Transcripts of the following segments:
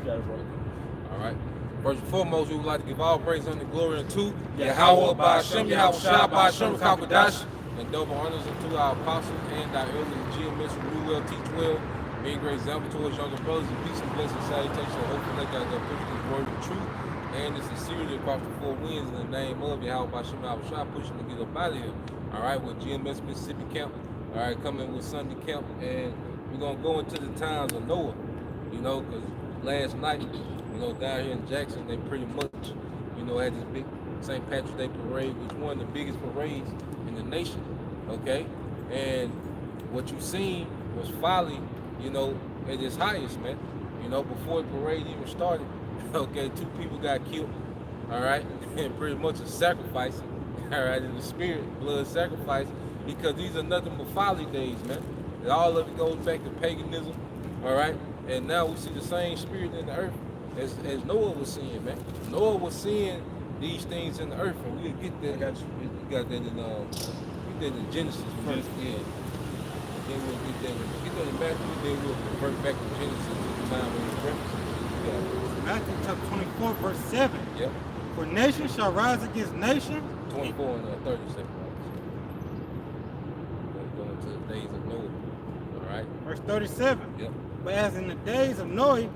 All right. First and foremost, we would like to give all praise and glory unto Yahweh Ba'Shem, Yahweh Shah Ba'Shem, Kakadash, and double honors unto our apostles and our elders, GMS, who rule well, teach well, be a great example towards younger brothers, and peace and blessing, salutation, and hopefully they got their push this word of truth and the sincerity across the four winds in the name of Yahweh Ba'Shem, Yahweh Shah, pushing to get up out of here. All right, with GMS Mississippi Camp, all right, coming with Sunday Camp, and we're going to go into the times of Noah, you know, because last night, you know, down here in Jackson, they pretty much, you know, had this big St. Patrick's Day parade, which was one of the biggest parades in the nation, okay? And what you seen was folly, you know, at its highest, man. You know, before the parade even started, okay, 2 people got killed, all right? And pretty much a sacrifice, all right, in the spirit, blood sacrifice, because these are nothing but folly days, man. And all of it goes back to paganism, all right? And now we see the same spirit in the earth as Noah was seeing, man. Noah was seeing these things in the earth, and we'll get there. We got that in Genesis first, yeah. Then we'll get there in Matthew, then we'll revert back to Genesis at the time when it's referenced. Matthew chapter 24, verse 7. Yep. For nation shall rise against nation. 24 and 37. Going to the days of Noah. All right. Verse 37. Yep. But as in the days of Noah,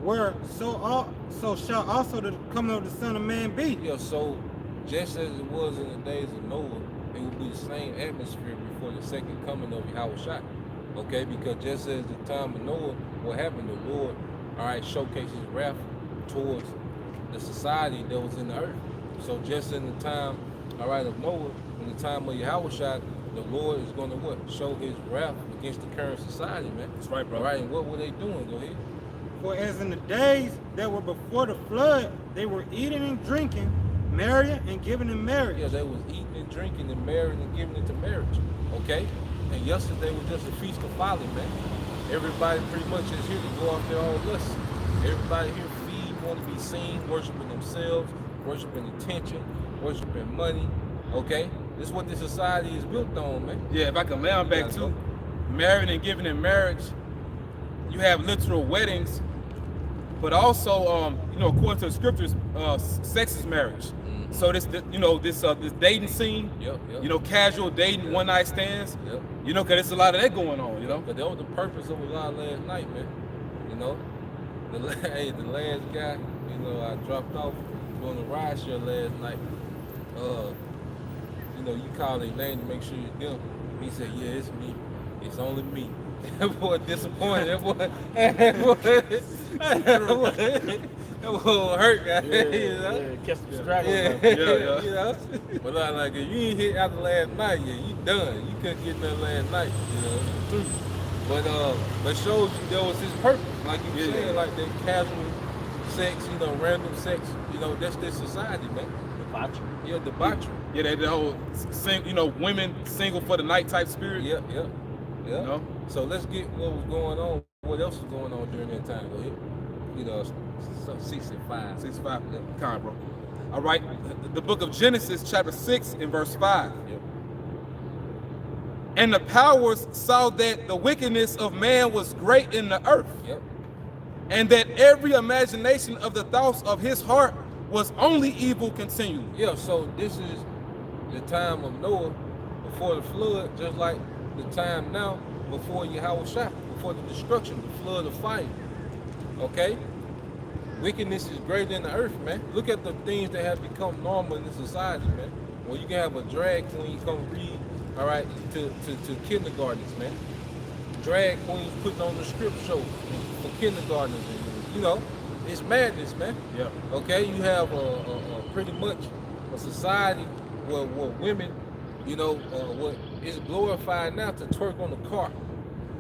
where so shall also the coming of the Son of Man be. Yeah, so just as it was in the days of Noah, it will be the same atmosphere before the second coming of Yahweh Shai. Okay, because just as the time of Noah, what happened, the Lord, all right, showcased his wrath towards the society that was in the earth. So just in the time, all right, of Noah, in the time of Yahweh Shai, the Lord is going to what? Show his wrath against the current society, man. That's right, bro. All right, and what were they doing? Go ahead. For as in the days that were before the flood, they were eating and drinking, marrying and giving in marriage. Yeah, they was eating and drinking and marrying and giving into marriage. Okay? And yesterday was just a feast of folly, man. Everybody pretty much is here to go off their own lust. Everybody here feed, want to be seen, worshiping themselves, worshiping attention, worshiping money. Okay? This is what this society is built on, man. Yeah, if I can lay on back too, marrying and giving in marriage, you have literal weddings, but also, you know, according to the scriptures, sex is marriage. Mm-hmm. So this dating scene, Yep. you know, casual dating, one night stands, Yep. you know, because there's a lot of that going on, you know. But that was the purpose of a lot last night, man. You know, the last guy, you know, I dropped off on the ride share last night. You know, you call their name to make sure it's them. He said, "Yeah, it's me. It's only me." That boy disappointed. That boy hurt, guy. Yeah, You know? yeah, catch some stragglers. Yeah. You know. But I like, if you ain't hit after last night, yeah, you done. You couldn't get nothing last night. You know, it's the truth. But shows you there was his purpose, like you were saying, like that casual sex, you know, random sex. You know, that's their society, man. Debauchery. Yeah, debauchery. Yeah, that the whole, you know, women single for the night type spirit. Yeah. You know? So let's get what was going on. What else was going on during that time? Go ahead. You know, 65. 65, kind of, bro. All right, the book of Genesis, chapter 6, and verse 5. Yep. And the powers saw that the wickedness of man was great in the earth, Yep. and that every imagination of the thoughts of his heart was only evil continually. Yeah, so this is the time of Noah before the flood, just like the time now before Yahweh Shai, before the destruction, the flood of fire. Okay? Wickedness is greater in the earth, man. Look at the things that have become normal in the society, man. Well, you can have a drag queen come read, all right, to kindergartens, man. Drag queens putting on the script show for kindergartners, and, you know, it's madness, man. Yeah. Okay, you have a pretty much a society where women, you know, what is glorified now to twerk on the car,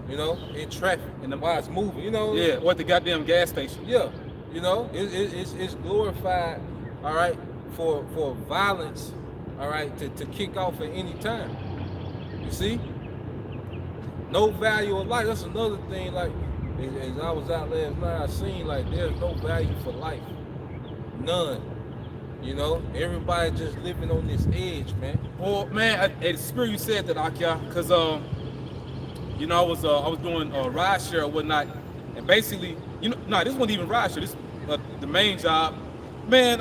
you know, in traffic, and while it's moving, you know. Yeah, or at the goddamn gas station. Yeah, you know, it's glorified, all right, for violence, all right, to kick off at any time. You see, no value of life. That's another thing. Like, as I was out last night, I seen like there's no value for life, none. You know, everybody just living on this edge, man. Well, man, it's spirit you said that, Akia, because you know, I was doing ride share or whatnot, and basically you know, nah, this wasn't even rideshare. This the main job, man.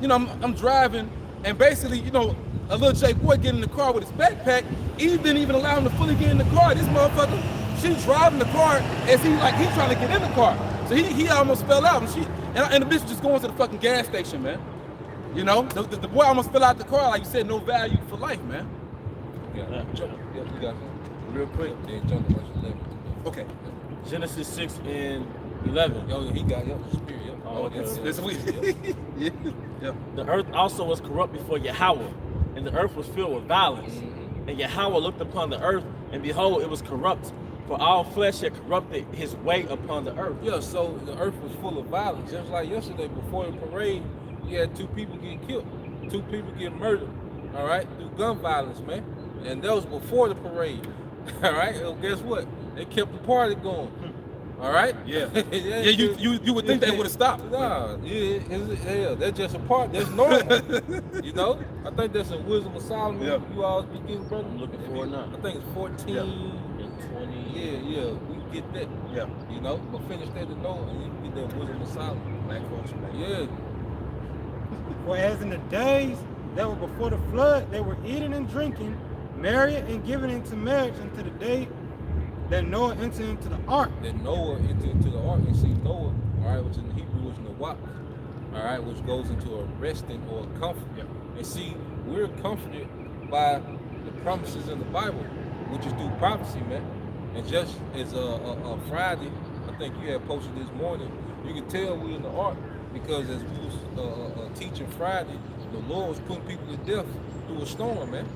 You know, I'm driving, and basically, you know, a little Jay boy get in the car with his backpack. Eve didn't even allow him to fully get in the car. This motherfucker, she's driving the car as he's trying to get in the car. So he almost fell out, and the bitch just going to the fucking gas station, man. You know, the boy almost fell out the car, like you said, no value for life, man. Yeah, we got Real quick. Then John verse 11. Okay. Genesis 6 and 11. Yo, he got the spirit. Yo. Oh, okay. That's weird. Yeah. The earth also was corrupt before Yahweh, and the earth was filled with violence. And Yahweh looked upon the earth, and behold, it was corrupt, for all flesh had corrupted his way upon the earth. Yeah, so the earth was full of violence. Just like yesterday, before the parade, you had 2 people get killed, 2 people get murdered, all right, through gun violence, man. And that was before the parade, all right? Well, guess what? They kept the party going, all right? Yeah. You would think they would have stopped. Nah, yeah, that's just a part. That's normal, you know? I think that's in Wisdom of Solomon. Yeah. You always be getting, brother. I'm looking for it now. I think it's 14 Yeah. And 20. Yeah, we get that. Yeah. You know, but finish that to Noah and you can get that Wisdom of Solomon. Black culture, man. Yeah. For as in the days that were before the flood, they were eating and drinking, marrying and giving into marriage until the day that Noah entered into the ark. That Noah entered into the ark. And see, Noah, all right, which in Hebrew is Nawak, all right, which goes into a resting or a comfort. Yeah. And see, we're comforted by the promises in the Bible, which is through prophecy, man. And just as a Friday, I think you had posted this morning, you can tell we in the ark because as we was teaching Friday, the Lord was putting people to death through a storm, man.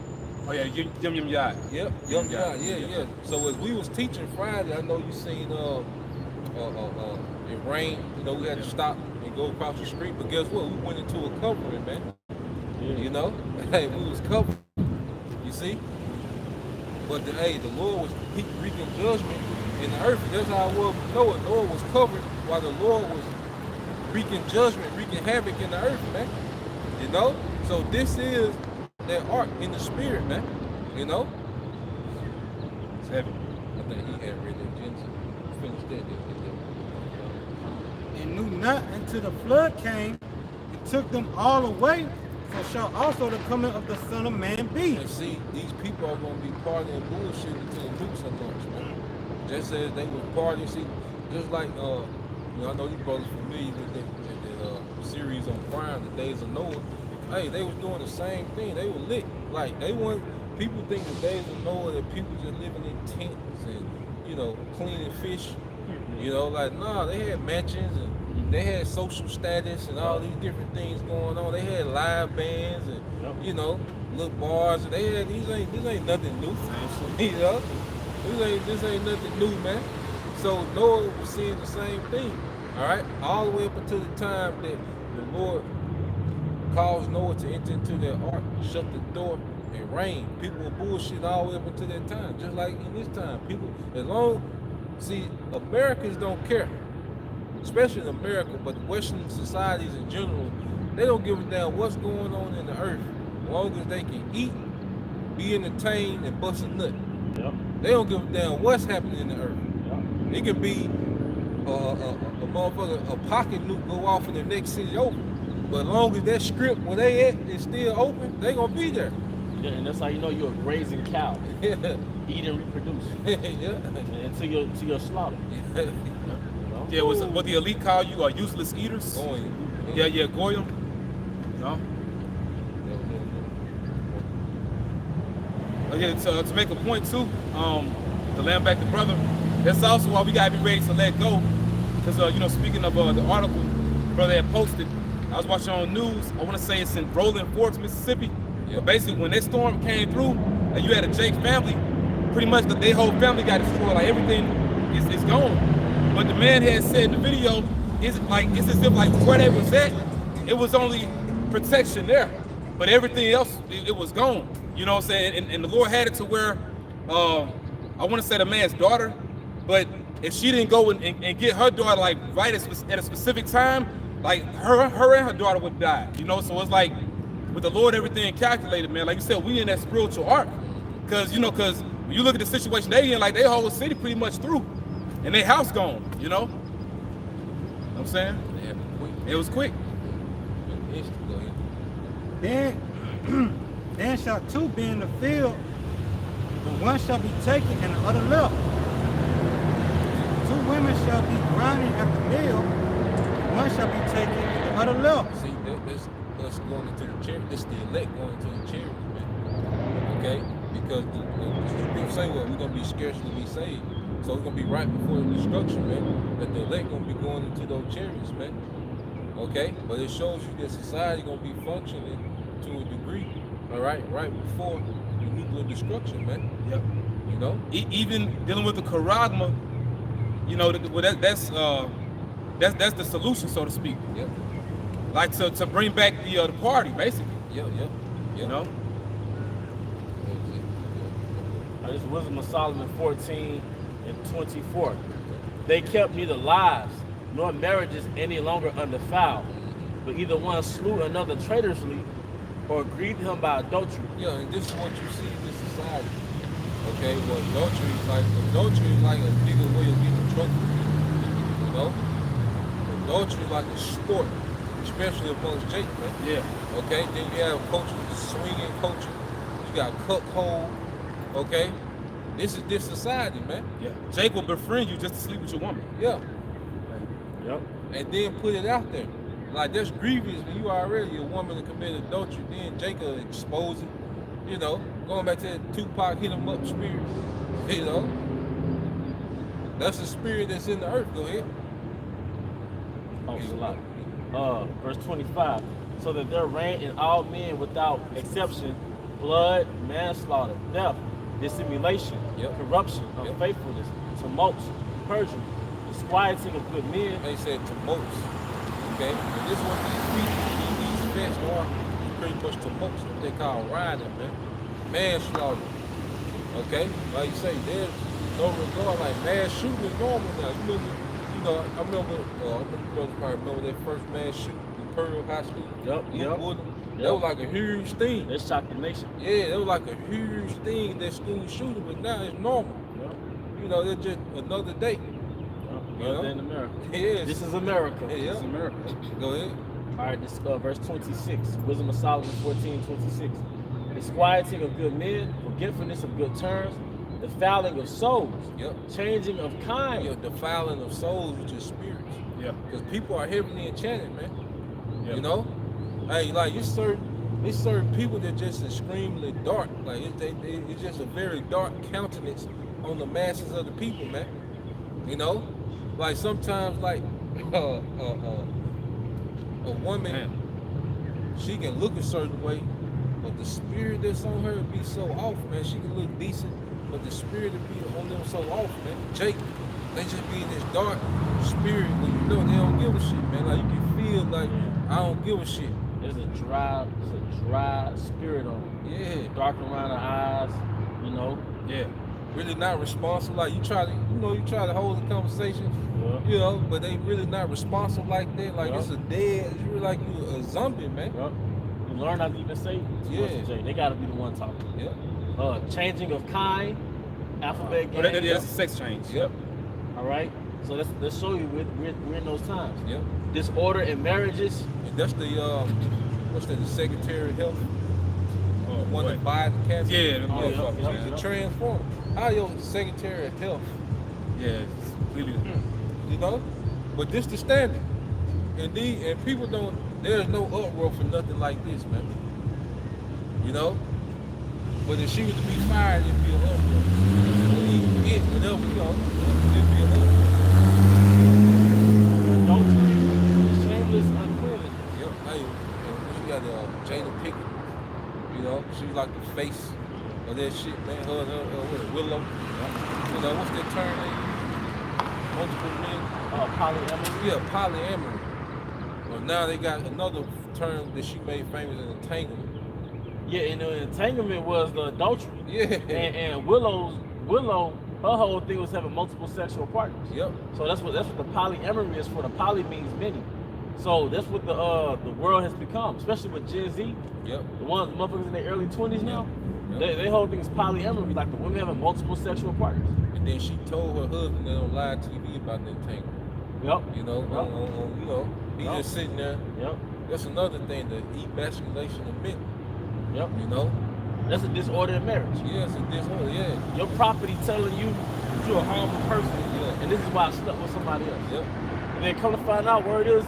Oh yeah, yum yum yai. Yep, yeah. So as we was teaching Friday, I know you seen it rained. You know, we had to stop and go across the street. But guess what? We went into a covering, man. Yeah. You know, hey, we was covered. You see. But the Lord was wreaking judgment in the earth. That's how it was with Noah. Noah was covered while the Lord was wreaking judgment, wreaking havoc in the earth, man. You know. So this is that ark in the spirit, man. You know. It's heavy. I think he had read that Genesis. Finished that. And knew not until the flood came and took them all away, so shall also the coming of the Son of Man be. And see, these people are going to be partying bullshit until the nukes are launched, man. Just as they was partying, see, just like, you know, I know you brothers familiar with the series on Prime, The Days of Noah. Hey, they was doing the same thing. They were lit. Like, they weren't, people think the Days of Noah that people just living in tents and, you know, cleaning fish. You know, like, nah, they had mansions and they had social status and all these different things going on. They had live bands and, you know, little bars. And they had, this ain't nothing new. You know, this ain't nothing new, man. So Noah was seeing the same thing, all right? All the way up until the time that the Lord caused Noah to enter into their ark, shut the door, and rain. People were bullshit all the way up until that time, just like in this time. People, see, Americans don't care, especially in America, but Western societies in general, they don't give a damn what's going on in the earth, as long as they can eat, be entertained, and bust a nut. Yep. They don't give a damn what's happening in the earth. Yep. It could be a motherfucker, a pocket nuke go off in the next city over. But as long as that strip where they at is still open, they gonna be there. Yeah, and that's how you know you're a grazing cow. Yeah. Eat and reproduce Yeah. until your slaughter. You know? Yeah, what the elite call you are useless eaters. Going. Yeah, Goyim. No. Okay, to make a point too, to land back the brother, that's also why we gotta be ready to let go. Because you know, speaking of the article brother had posted, I was watching on news. I want to say it's in Rolling Forks, Mississippi. Yep. But basically, when that storm came through, and you had a Jake family, pretty much their whole family got destroyed. Like everything is gone. But the man had said in the video, it's as if like where they was at, it was only protection there, but everything else it was gone. You know what I'm saying? And the Lord had it to where I want to say the man's daughter, but if she didn't go and get her daughter like right at a specific time, like her and her daughter would die. You know, so it's like with the Lord, everything calculated, man. Like you said, we in that spiritual arc, because when you look at the situation they in, like their whole city pretty much through, and their house gone. You know, I'm saying? It happened quick. It was quick. Instant, go ahead. Then shall two be in the field, but one shall be taken and the other left. Two women shall be grinding at the mill, one shall be taken and the other left. See, that's us going into the chariot. This the elect going into the chariot, man. Okay? Because the people say, well, we're going to be scarcely be saved. So it's going to be right before the destruction, man, that the elect going to be going into those chariots, man. Okay? But it shows you that society going to be functioning to a degree, all right before the nuclear destruction, man. Yep. You know? Even dealing with the charagma, you know, that's the solution, so to speak. Yep. Like to bring back the party, basically. Yep. You know. This is Wisdom of Solomon 14:24. They kept neither lives nor marriages any longer undefiled, but either one slew another traitorously or grieved him by adultery. Yeah, and this is what you see in this society. Okay, well, adultery is like a bigger way of getting in trouble. You know? Adultery is like a sport, especially amongst Jake, man. Yeah. Okay, then you have culture, swinging culture. You got cuckold. Okay? This is this society, man. Yeah. Jake will befriend you just to sleep with your woman. Yeah. Yep. And then put it out there. Like, that's grievous when you already a woman that committed adultery. Then Jacob expose it. You know, going back to that Tupac hit him up spirit. You know, that's the spirit that's in the earth. Go ahead. Oh, Salah. Verse 25. So that there reign in all men without exception blood, manslaughter, theft, dissimulation, Yep. corruption, Yep. unfaithfulness, tumults, perjury, disquieting of good men. They said tumults. Okay? And this is what these people, these feds are pretty much tumults, what they call rioting, man. Manslaughter. Okay? Like you say, there's no regard, like mass shooting is normal now. I remember you brothers probably remember that first mass shooting in Pearl High School. Yep. That was like a huge thing. They shocked the nation. Yeah, that was like a huge thing, that school shooting, but now it's normal. Yep. You know, it's just another day. Other than America. Yes. This is America. Yeah. It's America. Go ahead. All right, this verse 26, Wisdom of Solomon 14:26. Disquieting of good men, forgetfulness of good terms, defiling of souls, Yep. changing of kind. You're defiling of souls, which is spirits. Yeah. Because people are heavily enchanted, man. Yeah. You know? Hey, like it's certain people that just extremely dark. Like it's just a very dark countenance on the masses of the people, man. You know? Like sometimes like a woman, Man. she can look a certain way, but the spirit that's on her be so off, man. She can look decent, but the spirit will be on them so off, man. Jake, they just be in this dark spirit when you know they don't give a shit, man. Like you can feel like I don't give a shit. There's a dry spirit on them. Yeah. Dark around the eyes, you know. Yeah. Really not responsive. Like you try to hold a conversation, Yeah. you know, but they really not responsive like that. Like Yeah. it's a dead. It's really like you a zombie, man. Yep. You learn not to even say too much Yeah. to Jay. They gotta be the one talking. Yep. Changing of kind, alphabet Oh, game. that's a sex change. Yep. All right. So let's show you we're in those times. Yep. Disorder in marriages. And that's the what's that? The Secretary of Health. Oh, One boy. that buys the cabinet. Yeah, them Oh, yeah, motherfuckers, yeah. He's man. a transformer. How your Secretary of Health? Yeah, it's really. You know, but this the standard. And people don't. There's no uproar for nothing like this, man. You know. But if she was to be fired, it'd be an uproar. Whatever, you know, it'd be an uproar. Adultery. Shameless uncleanness. Yep. Hey, she got Jada Pickett. You know, she's like the face of that shit, man. Her Willow. You know, what's that term they use? Multiple men. Polyamory. Yeah, polyamory. Well, now they got another term that she made famous in entanglement. Yeah, and the entanglement was the adultery. Yeah. And Willow, her whole thing was having multiple sexual partners. Yep. So that's what the polyamory is for. The poly means many. So that's what the world has become, especially with Gen Z. Yep. The ones motherfuckers in their early 20s now. Yep. They whole thing is polyamory, like the women having multiple sexual partners. And then she told her husband that on live TV about the entanglement. Yep. You know, you know, he Yep. just sitting there. Yep. That's another thing, the emasculation of men. Yep. You know, That's a disordered marriage. yeah, it's a disorder. Yeah, Your property telling you that you're a harmful person, Yeah. and this is why I slept with somebody else. yep, And then come to find out where it is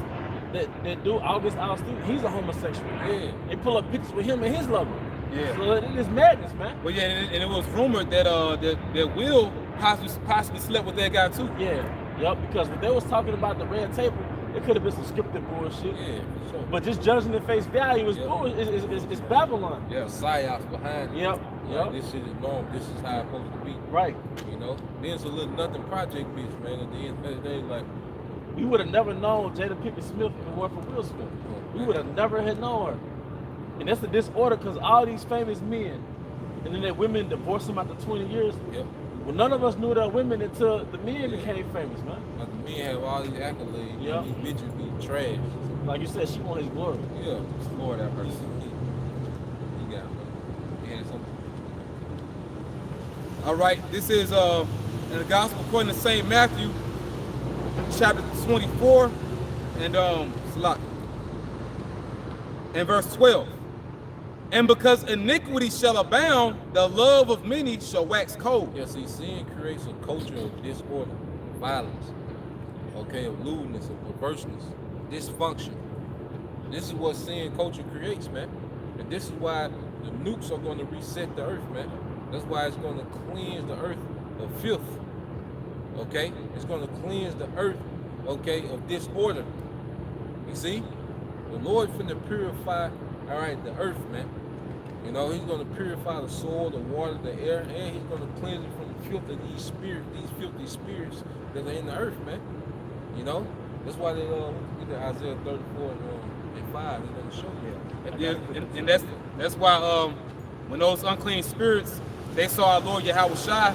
that dude August Alston, he's a homosexual. yeah. They pull up pictures with him and his lover. Yeah. So it is madness, man. Well, yeah, and it was rumored that that Will possibly slept with that guy too. Yeah. Yep. Because when they was talking about the red table, it could have been some scripted bullshit. Yeah, for sure. But just judging the face value is Yeah. bullshit. It's Babylon. Yeah, psyops behind it. Yep. Yeah, Yep. this shit is normal. This is how it's supposed to be. Right. You know, then it's a little nothing project bitch, man. At the end of the day, like, We would have never known Jada Pinkett Smith if it weren't for Will Smith. We would have never had known her. And that's the disorder because all these famous men, and then that women divorce them after 20 years. yep. Well, none of us knew that women until the men became famous, man. Like the men have all these accolades. Yeah. And these bitches be trash. Like you said, she want his glory. Yeah, Lord that person. He got he had something. All right, this is in the Gospel according to St. Matthew, chapter 24, and and verse 12. And because iniquity shall abound, the love of many shall wax cold. Yeah, see, sin creates a culture of disorder, violence, okay, of lewdness, of perverseness, dysfunction. This is what sin culture creates, man. And this is why the nukes are going to reset the earth, man. That's why it's going to cleanse the earth of filth, okay? It's going to cleanse the earth, okay, of disorder. You see? The Lord finna purify, all right, the earth, man. You know, he's going to purify the soil, the water, the air, and he's going to cleanse it from the filth of these spirits, these filthy spirits that are in the earth, man. You know? That's why they get to Isaiah 34 and 5, they're going to show you. Yeah, and that's why when those unclean spirits, they saw our Lord Yahweh Shai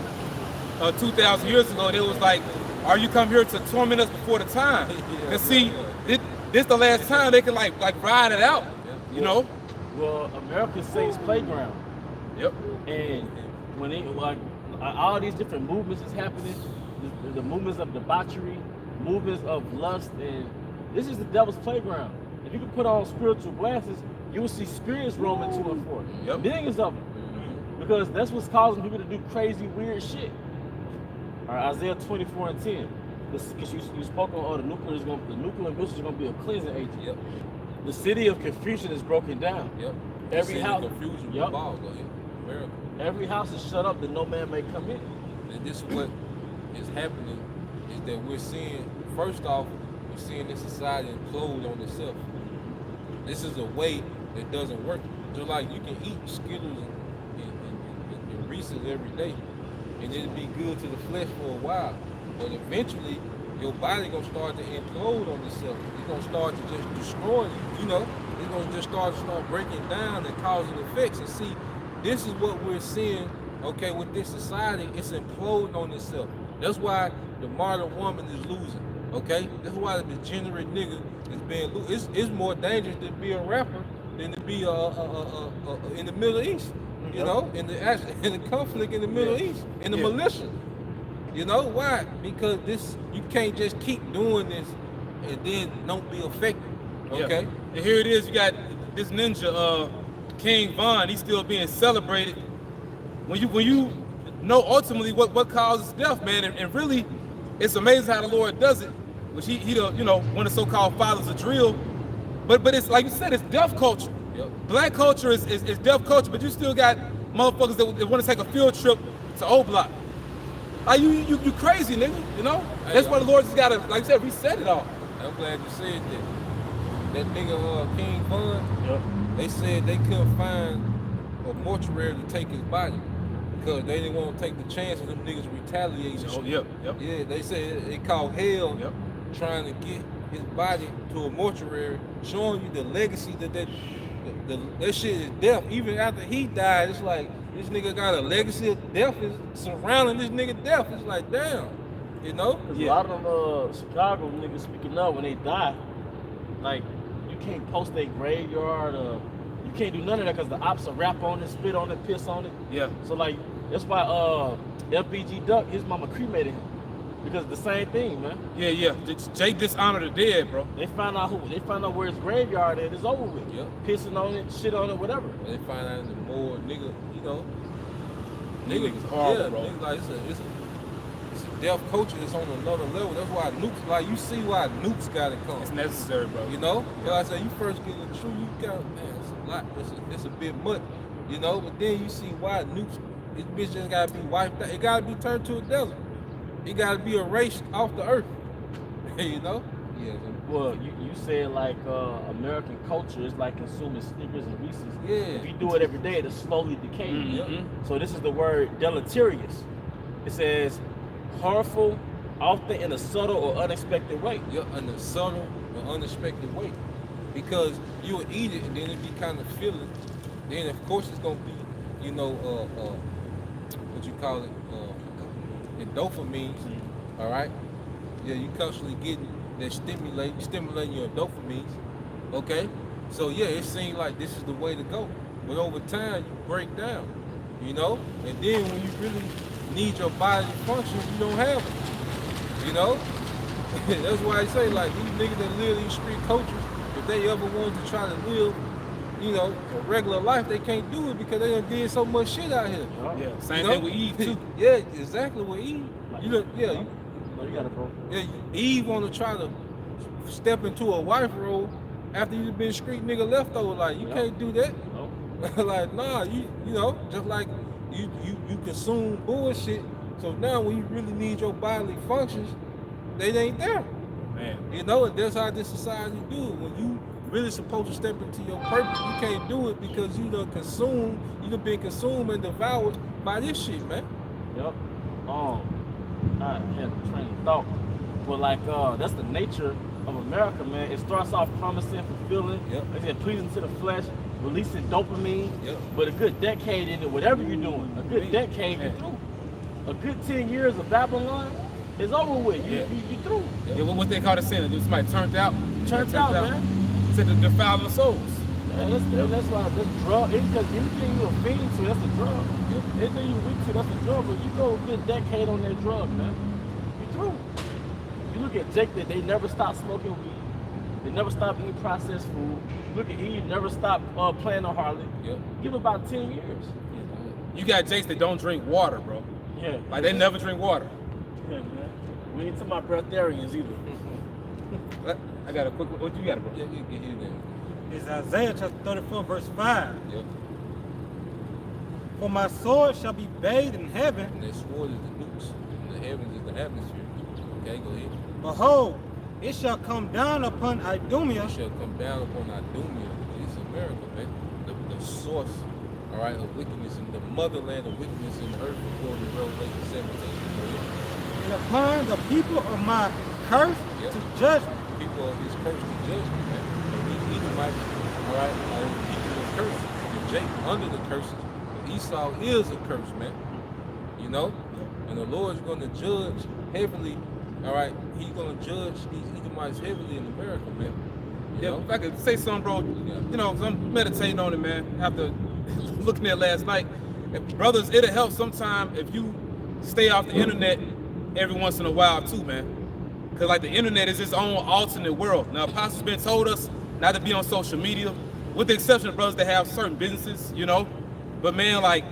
2,000 years ago, they was like, are you come here to torment us before the time? Cause see, this the last time they can like ride it out, you know? Well, America's Saints Playground. Yep. And when it, like all these different movements is happening, the movements of debauchery, movements of lust, and this is the devil's playground. If you can put on spiritual glasses, you will see spirits roaming to and forth. Yep. Millions of them. Because that's what's causing people to do crazy, weird shit. All right, Isaiah 24 and 10. Because you spoke on the nuclear missiles are going to be a cleansing agent. Yep. The city of confusion is broken down. Yep. Every Sin house- and confusion, Yep. ball, go ahead. America. Every house is shut up that no man may come in. And this is what is happening is that we're seeing, first off, we're seeing this society implode on itself. This is a way that doesn't work. Just like you can eat Skittles and Reese's every day, and it'll be good to the flesh for a while. But eventually, your body gonna start to implode on itself. It's gonna start to just destroy you, you know? It's gonna just start breaking down and causing effects. And see, this is what we're seeing, okay, with this society. It's imploding on itself. That's why the modern woman is losing, okay? That's why the degenerate nigga is being losing. It's more dangerous to be a rapper than to be in the Middle East, you know, in the conflict in the Middle East, in the militia. You know why? Because you can't just keep doing this and then don't be affected. Okay. Yeah. And here it is, you got this ninja, King Von, he's still being celebrated. When you know ultimately what causes death, man, and really, it's amazing how the Lord does it. Which he you know, one of the so-called fathers of drill. But it's like you said, it's death culture. Yep. Black culture is death culture, but you still got motherfuckers that want to take a field trip to O Block. Like you crazy, nigga, you know? That's why the Lord just gotta, like I said, reset it all. I'm glad you said that. That nigga King Von, Yep. they said they couldn't find a mortuary to take his body because they didn't want to take the chance of them niggas retaliating. Oh, yep. Yeah, they said it called hell. Yep. Trying to get his body to a mortuary, showing you the legacy that shit is death. Even after he died, it's like this nigga got a legacy of death is surrounding this nigga death. It's like damn, you know? Cause a lot of them Chicago niggas speaking up when they die, like you can't post their graveyard you can't do none of that because the ops will rap on it, spit on it, piss on it. Yeah. So like that's why LPG Duck, his mama cremated him. Because the same thing, man. Yeah. Jake dishonored the dead, bro. They find out where his graveyard is. It's over with. Yep. Pissing on it, shit on it, whatever. And they find out the more nigga, you know, Niggas horrible, yeah, bro. niggas like it's a death culture that's on another level. That's why nukes, like you see why nukes gotta come. It's necessary, bro. You know, like I say, you first get the truth, you got, man, it's a lot. It's a bit much, you know. But then you see why nukes, this bitch just gotta be wiped out. It gotta be turned to a desert. It gotta be erased off the earth. You know? Yeah. Well, you said like American culture is like consuming Snickers and Reese's. Yeah. If you do it every day, it'll slowly decay. Mhm. So this is the word deleterious. It says harmful, often in a subtle or unexpected way. Yeah, in a subtle or unexpected way. Because you would eat it and then it be kind of filling. Then of course it's gonna be, you know, what you call it, endorphins. All right. Yeah, you constantly getting that stimulating your endorphins. Okay. So yeah, it seems like this is the way to go. But over time you break down, you know, and then when you really need your body to function, you don't have it. You know? That's why I say like these niggas that live these street cultures, if they ever wanted to try to live, you know, a regular life, they can't do it because they done did so much shit out here. Yeah, same You know? thing with Eve too. Yeah, exactly with Eve. You know, yeah, No, you got it, bro. yeah, Eve want to try to step into a wife role after you've been street nigga leftover. Like you Yeah. can't do that. No. Like nah, you know, just like you consume bullshit. So now when you really need your bodily functions, they ain't there. Man. You know, and that's how this society do it. When you really supposed to step into your purpose, you can't do it because you done been consumed and devoured by this shit, man. Yep. I had a train of thought. But like that's the nature of America, man. It starts off promising, fulfilling, Yep. like I said, pleasing to the flesh, releasing dopamine. Yep. But a good decade in it, whatever you're doing, a good decade you're through. A good 10 years of Babylon is over with. You through. Yeah, what they call the sin? Somebody turned out. Turned out, man. Said the defiling of souls. Man, that's why this drug, because anything you're feeding to, that's a drug. Anything you're weak to, that's a drug. But you go a good decade on that drug, man. You through. You look at Jake, they never stopped smoking weed. They never stopped eating processed food. Look at Eve, never stopped playing on Harley. Yep. Give it about 10 years. You got Jakes that don't drink water, bro. Yeah. Like they never drink water. Yeah, man. We ain't talking about breatharians either. I got a quick. What you got, bro? Yeah, you get here then. It's Isaiah chapter 34, verse 5. Yep. For my sword shall be bathed in heaven. And that sword is the nukes, and the heavens is the atmosphere. Okay, go ahead. Behold, it shall come down upon Idumea. It shall come down upon Idumea. It's America, man. The source, all right, of wickedness and the motherland of wickedness in the earth, according to Revelation 17. And upon the people of my curse Yep. to judgment. People of his curse to judgment, man. And he might, all right, people of curse. And Jake under the curses. But Esau is a curse, man. You know? And the Lord's going to judge heavily, all right? He's going to judge these Edomites heavily in America, man. You Yeah, know? if I could say something, bro. You know, 'cause I'm meditating on it, man. After looking at it last night, brothers, it'll help sometime if you stay off the internet every once in a while too, man. Cause like the internet is its own alternate world. Now, Apostle's been told us not to be on social media, with the exception of brothers that have certain businesses, you know. But man, like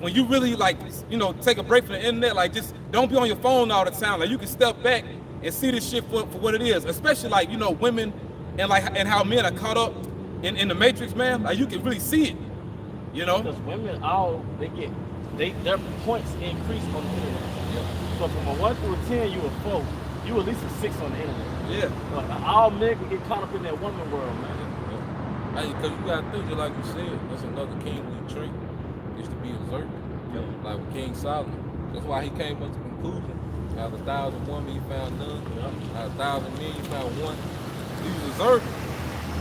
when you really like, you know, take a break from the internet, like just don't be on your phone all the time. Like you can step back and see this shit for what it is. Especially like, you know, women and how men are caught up in the matrix, man. Like you can really see it, you know. Because women, their points increase on the internet. So from a 1 to a 10, you a 4. You at least a 6 on the internet. Yeah. Like, all men can get caught up in that woman world, man. Because you got to think, just like you said, that's another kingly trait, is to be observant. Like with King Solomon. That's why he came up to the conclusion. Out of 1,000 women, he found none. Out of 1,000 men, he found one. He was observant.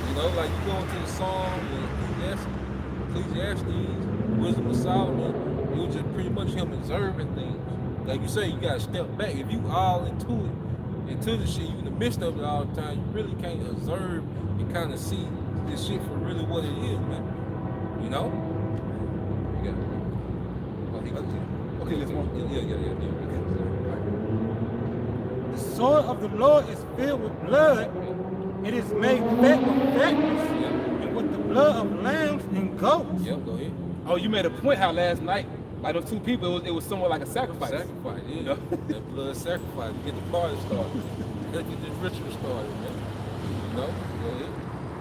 You know, like you go into the Psalms and Ecclesiastes, Wisdom of Solomon, it was just pretty much him observing things. Like you say, you gotta step back. If you all into the shit, you in the midst of it all the time, you really can't observe and kind of see this shit for really what it is, man. You know? You got it. Okay, let's move. Yeah. The sword of the Lord is filled with blood. It is made fat with fatness, and with the blood of lambs and goats. Yep, go ahead. Oh, you made a point how last night, like those two people, it was somewhat like a sacrifice. Sacrifice, yeah. Yeah. That blood sacrifice. Get the party started. Let's get this ritual started, man. You know? Go ahead.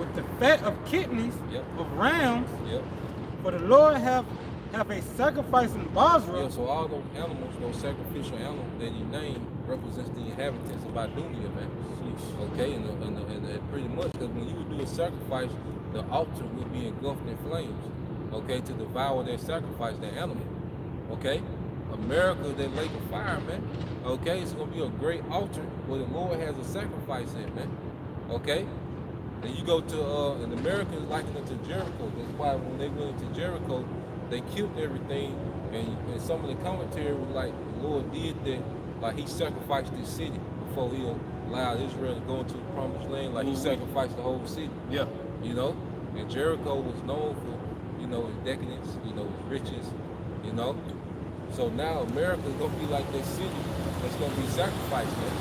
With the fat of kidneys Yep. of rams, Yep. for the Lord have a sacrifice in Basra. Yeah, so all those animals, those sacrificial animals that he named, represents the inhabitants of Idumea, man. Okay, and pretty much, because when you would do a sacrifice, the altar would be engulfed in flames, okay, to devour that sacrifice, that animal, okay? America, that lake of fire, man, okay? It's going to be a great altar where the Lord has a sacrifice in, man, okay? And you go to, and the Americans liken it to Jericho. That's why when they went into Jericho, they killed everything, and some of the commentary was like, the Lord did that, like he sacrificed this city before he allowed Israel to go into the promised land, like he sacrificed the whole city. Yeah. You know? And Jericho was known for, you know, its decadence, you know, its riches, you know? So now America's gonna be like that city that's gonna be sacrificed, man.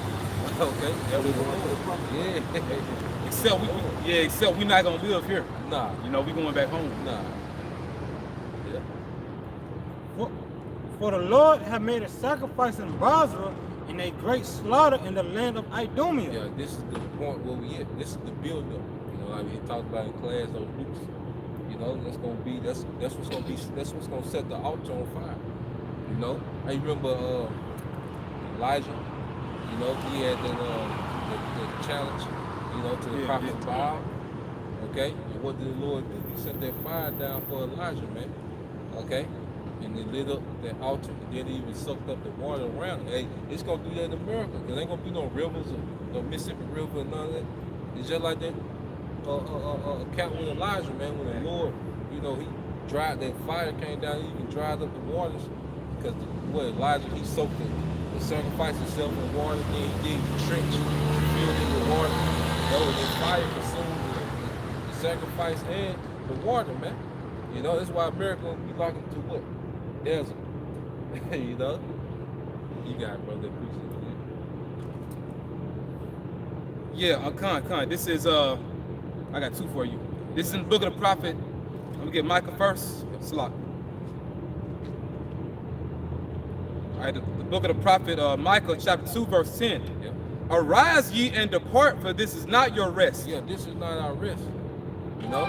Okay? That was the Lord. Yeah. Except we're not gonna live here. Nah. You know, we going back home. Nah. Yeah. For the Lord have made a sacrifice in Basra and a great slaughter in the land of Idumea. Yeah, this is the point where we at. This is the build up. You know, like we talked about in class, those roots. You know, that's what's gonna set the altar on fire. You know? I remember Elijah, you know, he had that the challenge, you know, to the prophet Baal. Okay? And what did the Lord do? He sent that fire down for Elijah, man. Okay? And it lit up that altar, and then it even sucked up the water around it. Hey, it's gonna do that in America. There ain't gonna be no rivers or no Mississippi River and none of that. It's just like that account with Elijah, man, when the Lord, you know, he dried that fire came down, he even dried up the waters. Because Elijah, he soaked the sacrifice itself in water, then he did the trench, filled it with water. You know, and the fire consumed the sacrifice and the water, man. You know, that's why America gonna be likened to what? Desert. You know? You got it, brother. Appreciate it. Yeah, Khan. This is I got two for you. This is in the book of the prophet. I'm gonna get Micah first. Slot. All right, the book of the prophet Micah, chapter 2, verse 10. Yeah. Arise ye and depart, for this is not your rest. Yeah, this is not our rest. You know?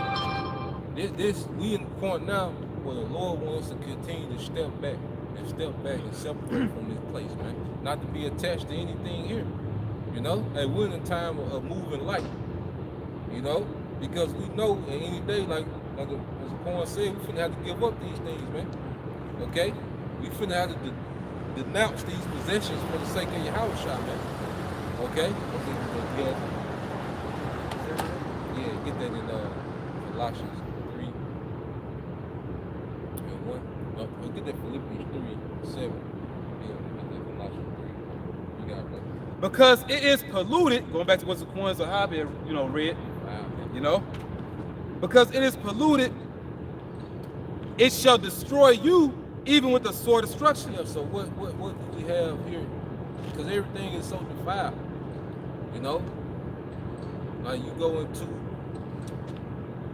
This we in the point now where the Lord wants us to continue to step back and separate from this place, man. Not to be attached to anything here. You know? And we're in a time of moving light. You know? Because we know at any day, like as the poem said, we finna have to give up these things, man. Okay? We finna have to denounce these possessions for the sake of your house shop, man. Okay? Yeah, get that in Colossians 3 and 1. No, get that Philippians 3 and 7. Yeah, get that Colossians 3. You got it, brother. Because it is polluted, going back to what the coins of Hobby, you know, read, you know, because it is polluted, it shall destroy you even with the sword of destruction. Yeah, so what do we have here? Because everything is so defiled. You know? Like you go into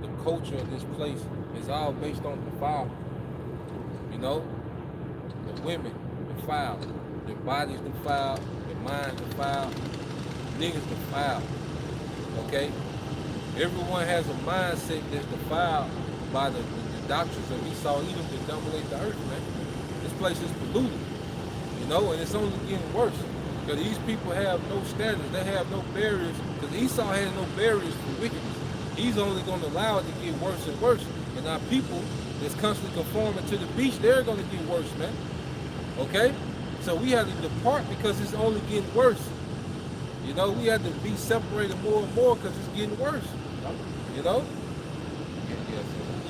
the culture of this place, it's all based on defilement. You know? The women defiled, their bodies defiled, their minds defiled, niggas defiled. Okay? Everyone has a mindset that's defiled by the doctrines of Esau, Edom, that dominate the earth, man. This place is polluted, you know, and it's only getting worse. Because these people have no standards, they have no barriers. Because Esau has no barriers for wickedness. He's only going to allow it to get worse and worse. And our people that's constantly conforming to the beast, they're going to get worse, man. Okay? So we have to depart because it's only getting worse. You know, we have to be separated more and more because it's getting worse. You know?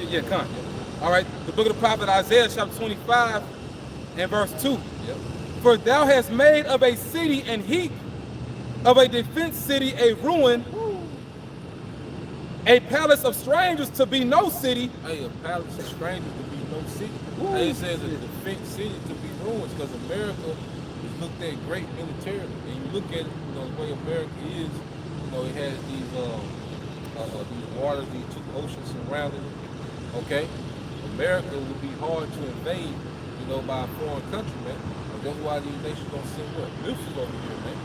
Yeah, Khan. All right, the book of the prophet Isaiah, chapter 25 and verse 2. Yep. For thou hast made of a city an heap, of a defense city a ruin, a palace of strangers to be no city. Hey, a palace of strangers to be no city. Hey, it says a defense city to be ruins because America is looked at great militarily. And you look at it, you know, the way America is, you know, it has these waters, these two oceans surrounding it. Okay? America would be hard to invade, you know, by a foreign country, man. But that's why these nations gonna send what? Missiles over here, man.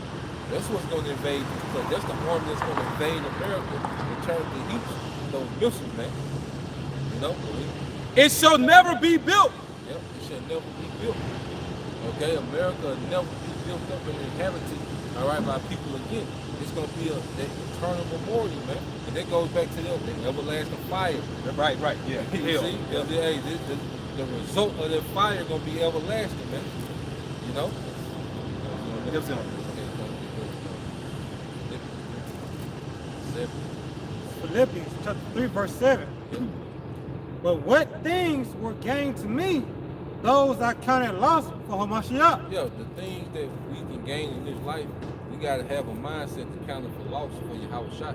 That's what's gonna invade, because that's the army that's gonna invade America in terms of heat those missiles, man. You know? It shall never be built. Yep, it shall never be built. Okay, America will never be built up and inhabited, all right, by people again. It's gonna be that eternal memorial, man. And that goes back to the everlasting fire. Right, yeah. You see, the result of that fire gonna be everlasting, man. You know? Yes, sir. Philippians chapter 3, verse 7. But what things were gained to me, those I counted lost for Hamashiach. Yeah, the things that we can gain in this life, we gotta have a mindset to count it for loss for Yahweh Shai.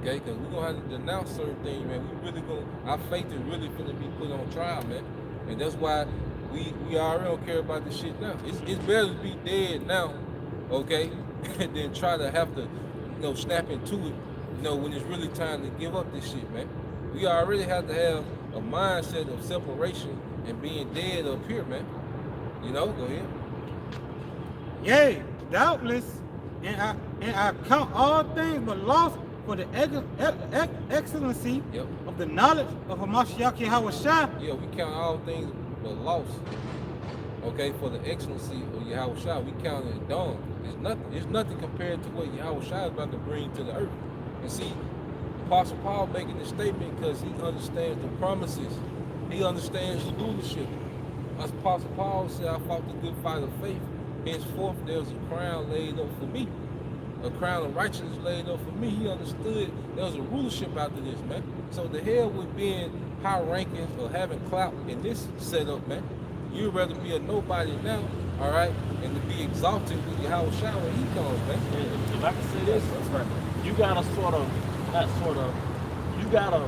Okay, because we're gonna have to denounce certain things, man. We really gonna, our faith is really gonna be put on trial, man. And that's why we already don't care about this shit now. It's better to be dead now, okay, than try to have to, you know, snap into it, you know, when it's really time to give up this shit, man. We already have to have a mindset of separation and being dead up here, man. You know, go ahead. Yea, doubtless, and I count all things but lost for the excellency Yep. of the knowledge of Hamashiach Yahweh Shai. Yeah, we count all things but loss. Okay, for the excellency of Yahweh Shai, we count it dung. It's nothing. It's nothing compared to what Yahweh Shai is about to bring to the earth. And see, Apostle Paul making this statement because he understands the promises. He understands the rulership. As Apostle Paul said, I fought the good fight of faith. Henceforth, there's a crown laid up for me. A crown of righteousness laid up for me. He understood there was a rulership after this, man. So the hell with being high ranking or having clout in this setup, man. You'd rather be a nobody now, all right, and to be exalted with Yahweh Shai when he comes, man. If I can say this, That's right. you gotta you gotta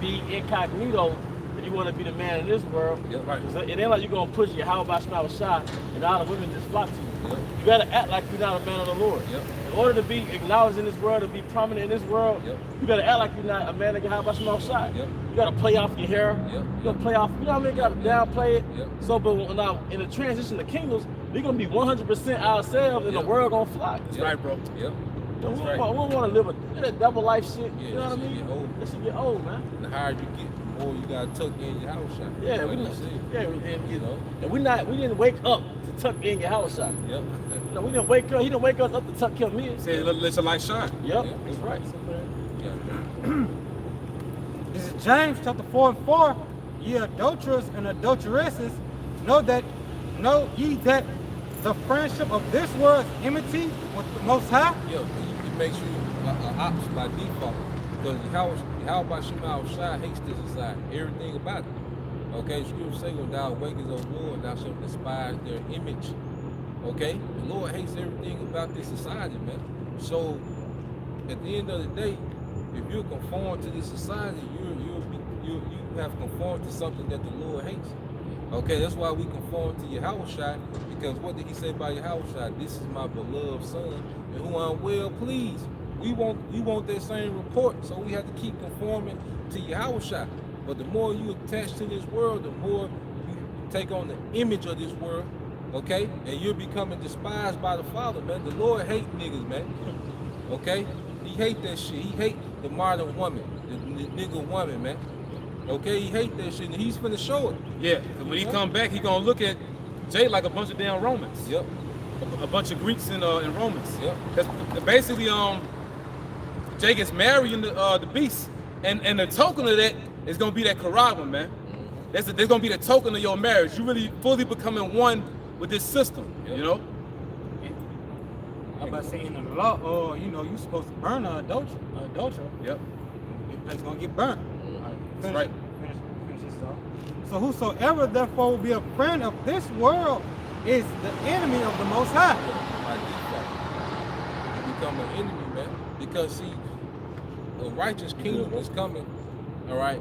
be incognito if you want to be the man in this world. Yep, right. 'Cause it ain't like you're gonna push your how about Shai and all the women just flock to you. Yep. You gotta act like you're not a man of the Lord. Yep. In order to be acknowledged in this world, to be prominent in this world, Yep. you gotta act like you're not a man of how about Shai. Yep. You gotta play off your hair. Yep. You gotta play off, you know what I mean? You gotta downplay it. Yep. So, but now in the transition to kingdoms, we're gonna be 100% ourselves, and Yep. the world gonna flock. Yep. right, bro. Yep. We don't right. want to live that double life shit. Yeah, you know what I that shit mean? get old. That should get old, man. The higher you get, the more you gotta tuck in your house shot. Yeah, like we I not, said. yeah, You know? and we didn't wake up to tuck in your house shot. Yep. No, we didn't wake up. He didn't wake us up to tuck him in. Say, let your light shine. Yep, Yeah. that's right. Yeah. This is James chapter 4 and 4. Ye adulterers and adulteresses, know ye that the friendship of this world is enmity with the Most High. Yeah, it makes you an ops by default. Because how about Shema Shai hates this society, everything about it. Okay, scripture say when thou awakest, O Lord, thou shalt despise their image. Okay? The Lord hates everything about this society, man. So at the end of the day, if you conform to this society, you have conformed to something that the Lord hates. Okay, that's why we conform to Yahweh Shai, because what did he say about Yahweh Shai? This is my beloved son, in whom I'm well pleased. We want that same report, so we have to keep conforming to Yahweh Shai. But the more you attach to this world, the more you take on the image of this world, okay? And you're becoming despised by the Father, man. The Lord hate niggas, man. Okay? He hate that shit. He hate the modern woman, the nigga woman, man. Okay? He hate that shit, and he's finna show it. Yeah, and when he come back, he gonna look at Jay like a bunch of damn Romans. Yep. A bunch of Greeks and Romans. Yep. That's basically Jay gets married in the beast, and the token of that is gonna be that Karagma, man. There's gonna be the token of your marriage. You really fully becoming one with this system, Yep. you know. I'm about to say in the law, you're supposed to burn an adulterer. Yep. Your place gonna get burnt. That's right. Finish this off. So whosoever therefore will be a friend of this world is the enemy of the Most High. By default. You become an enemy, man. Because see, a righteous kingdom is coming, all right,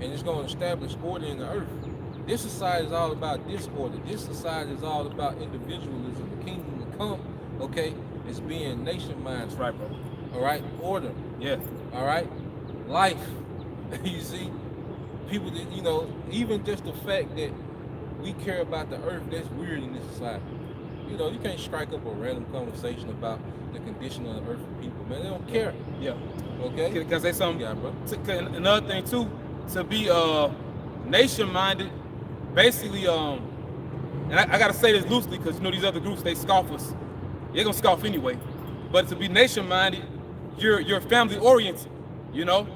and it's going to establish order in the earth. This society is all about disorder. This society is all about individualism. The kingdom to come, okay, is being nation-minded. That's right, bro. All right, order. Yeah. All right, life. You see, people that, you know, even just the fact that we care about the earth, that's weird in this society. You know, you can't strike up a random conversation about the condition of the earth for people, man. They don't care. Yeah. Okay. Can I say something? Yeah, bro. Another thing too, to be nation-minded, basically, and I gotta say this loosely because you know these other groups, they scoff us. They're gonna scoff anyway. But to be nation-minded, you're family-oriented. You know,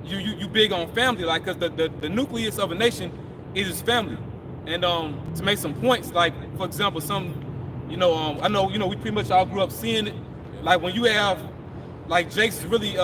you big on family, like, because the nucleus of a nation is its family. And to make some points, like for example, I know, you know, we pretty much all grew up seeing it. Like when you have, like Jake's really,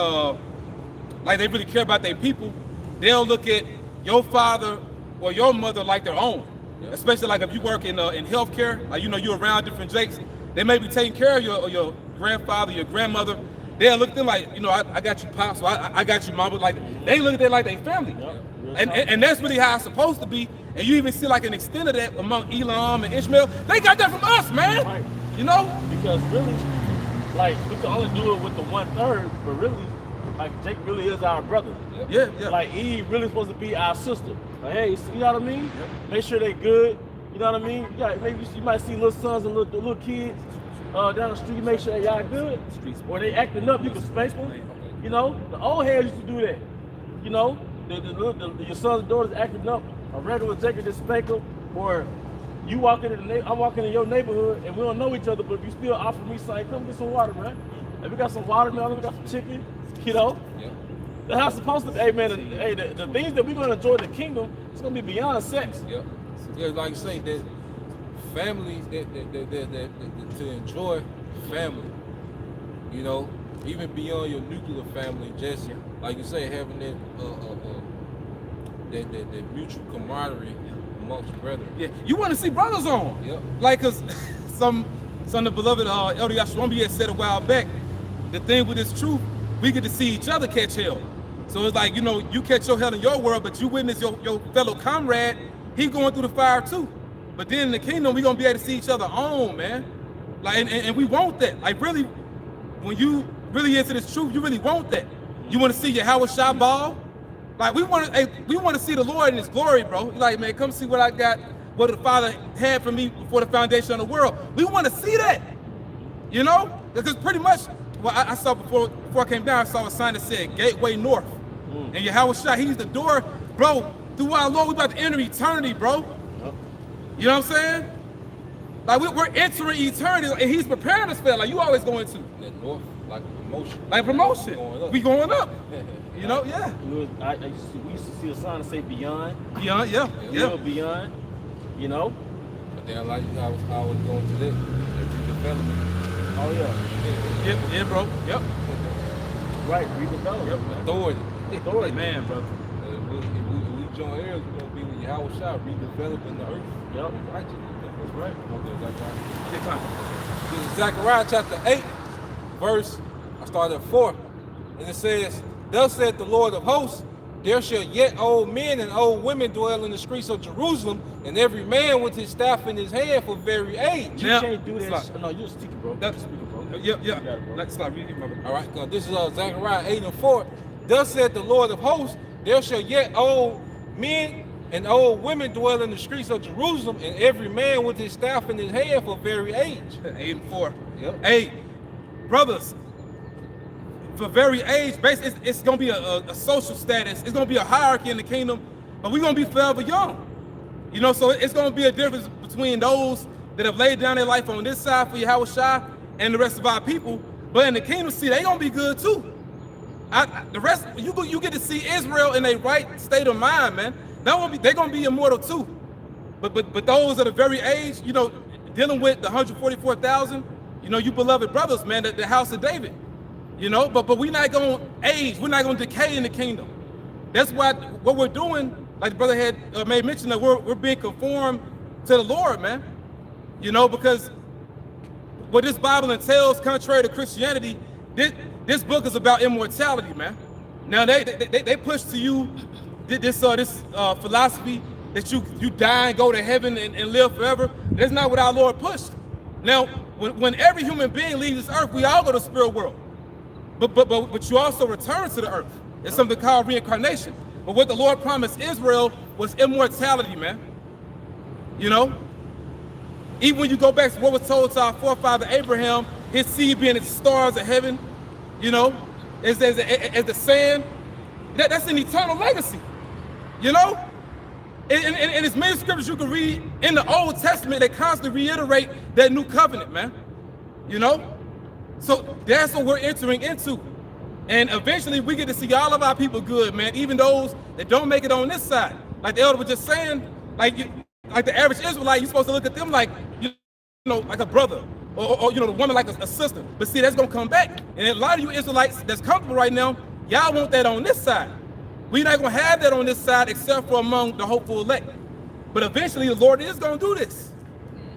like they really care about their people, they'll look at your father or your mother like their own. Yeah. Especially like if you work in healthcare, like, you know, you're around different Jakes, they may be taking care of your grandfather, your grandmother. They'll look at them like, you know, I got you, Pops, so I got you, Mama. Like, they look at them like they family. Yep. And that's really how it's supposed to be. And you even see like an extent of that among Elam and Ishmael. They got that from us, man. Right. You know? Because really, like, we can only do it with the 1/3, but really, like, Jake really is our brother. Yeah. Like, Eve really supposed to be our sister. Like, hey, you know what I mean? Yep. Make sure they good. You know what I mean? Yeah, maybe you might see little sons and little kids down the street. Make sure y'all good. Or they acting up, you can spank them. You know, the old heads used to do that. You know, your sons and daughters acting up. A regular Jake just spank them. Or you walking in I'm walking in your neighborhood and we don't know each other, but if you still offer me something, come get some water, man. If we got some watermelon, we got some chicken, you know. Yeah. That's how it's supposed to be. Hey, man, the things that we're going to enjoy in the kingdom, it's going to be beyond sex. Yeah. Yeah, like you say, that families that to enjoy family, you know, even beyond your nuclear family, just like you say, having that that mutual camaraderie amongst brethren. Yeah. You want to see brothers on. Yep. Like, cause some of the beloved Elder Yashwambi had said a while back, the thing with this truth, we get to see each other catch hell. So it's like, you know, you catch your hell in your world, but you witness your fellow comrade, he going through the fire too. But then in the kingdom, we gonna be able to see each other on, man. Like, and we want that. Like, really, when you really into this truth, you really want that. You want to see your Howard Shah ball. Like, we want to see the Lord in His glory, bro. You're like, man, come see what I got, what the Father had for me before the foundation of the world. We want to see that, you know, because pretty much, well, I saw before I came down, I saw a sign that said Gateway North, and Yahweh Shah, He's the door, bro. Through our Lord, we about to enter eternity, bro. You know what I'm saying? Like, we're entering eternity, and He's preparing us for that. Like, you always going to That north, like promotion. like promotion. We going up. You know, yeah. We used to see a sign that say beyond. Beyond, yeah. Beyond, you know. But then, like, I was going to that development. Oh, yeah. Yeah, bro. Yep. Right, redevelopment. Authority. Man, brother. If we join heirs, we're going to be with Yahweh Shah, redeveloping the earth. Yep. Righteousness. That's right. Okay, Take time. This is Zechariah chapter 8, verse, I started at 4. And it says, "Thus saith the Lord of hosts, there shall yet old men and old women dwell in the streets of Jerusalem, and every man with his staff in his hand for very age." You Now, can't do that. stop. No, you're speaking, bro. That's speaking, bro. Yeah. You got it, bro. Let's stop reading, my brother. All right, this is Zechariah 8 and 4. "Thus saith the Lord of hosts, there shall yet old men and old women dwell in the streets of Jerusalem, and every man with his staff in his hand for very age." 8 and 4. Yep. Hey, brothers, for very age, it's gonna be a social status. It's gonna be a hierarchy in the kingdom, but we're gonna be forever young. You know, so it's gonna be a difference between those that have laid down their life on this side for Yahweh Shah and the rest of our people. But in the kingdom, see, they gonna be good too. The rest, you get to see Israel in a right state of mind, man. They're gonna be immortal too. But those that are very age, you know, dealing with the 144,000, you know, you beloved brothers, man, the house of David. You know, but we're not gonna age, we're not gonna decay in the kingdom. That's why what we're doing, like the brother had made mention, that we're being conformed to the Lord, man. You know, because what this Bible entails, contrary to Christianity, this book is about immortality, man. Now they push to you this philosophy that you die and go to heaven and live forever. That's not what our Lord pushed. Now, when every human being leaves this earth, we all go to the spirit world. But you also return to the earth. It's something called reincarnation. But what the Lord promised Israel was immortality, man. You know? Even when you go back to what was told to our forefather Abraham, his seed being as the stars of heaven, you know, as the sand, that's an eternal legacy, you know? And there's many scriptures you can read in the Old Testament that constantly reiterate that new covenant, man, you know? So that's what we're entering into. And eventually we get to see all of our people good, man, even those that don't make it on this side. Like the elder was just saying, like the average Israelite, you're supposed to look at them like, you know, like a brother, or you know, the woman like a sister. But see, that's gonna come back. And a lot of you Israelites that's comfortable right now, y'all want that on this side. We're not gonna have that on this side except for among the hopeful elect. But eventually the Lord is gonna do this,